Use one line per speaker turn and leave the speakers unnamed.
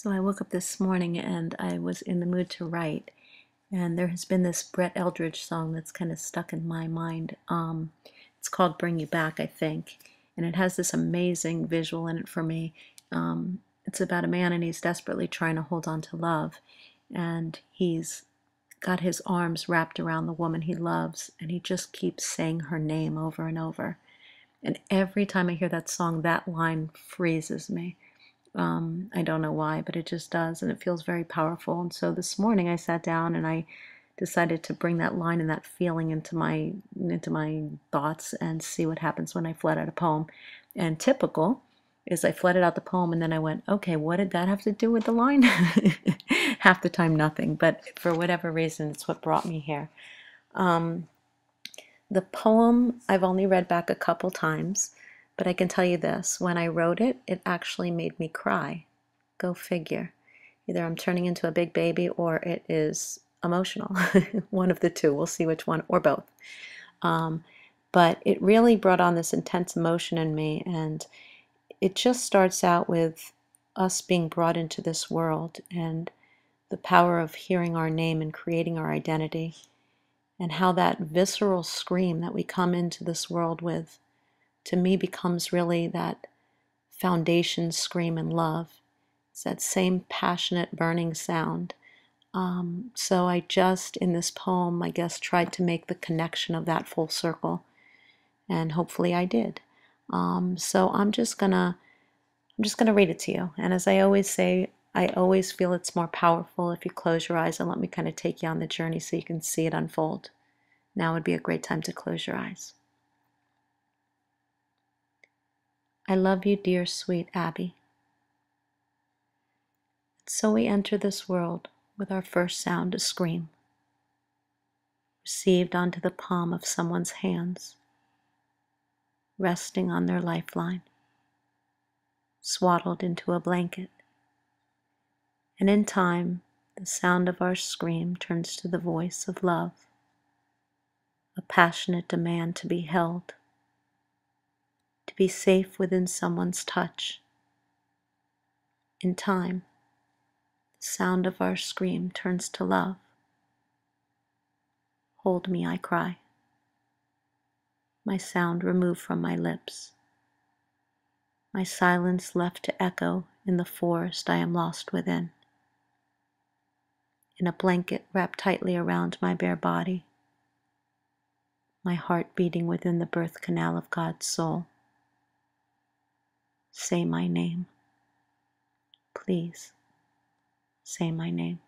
So I woke up this morning and I was in the mood to write. And there has been this Brett Eldredge song that's kind of stuck in my mind. It's called Bring You Back, I think. And it has this amazing visual in it for me. It's about a man and he's desperately trying to hold on to love. And he's got his arms wrapped around the woman he loves. And he just keeps saying her name over and over. And every time I hear that song, that line freezes me. I don't know why, but it just does, and it feels very powerful. And so this morning I sat down and I decided to bring that line and that feeling into my thoughts and see what happens when I flood out a poem. And typical is I flooded out the poem and then I went, okay, what did that have to do with the line? Half the time, nothing. But for whatever reason, it's what brought me here. The poem I've only read back a couple times, but I can tell you this, when I wrote it, it actually made me cry. Go figure. Either I'm turning into a big baby or it is emotional. One of the two. We'll see which one, or both. But it really brought on this intense emotion in me, and it just starts out with us being brought into this world and the power of hearing our name and creating our identity, and how that visceral scream that we come into this world with, to me, becomes really that foundation scream in love. It's that same passionate, burning sound. So I just, in this poem, I guess, tried to make the connection of that full circle, and hopefully I did. So I'm just gonna read it to you. And as I always say, I always feel it's more powerful if you close your eyes and let me kind of take you on the journey so you can see it unfold. Now would be a great time to close your eyes. I love you, dear, sweet Abby. So we enter this world with our first sound a scream, received onto the palm of someone's hands, resting on their lifeline, swaddled into a blanket. And in time, the sound of our scream turns to the voice of love, a passionate demand to be held, to be safe within someone's touch. In time, the sound of our scream turns to love. Hold me, I cry, my sound removed from my lips, my silence left to echo in the forest I am lost within. In a blanket wrapped tightly around my bare body, my heart beating within the birth canal of God's soul. Say my name. Please, say my name.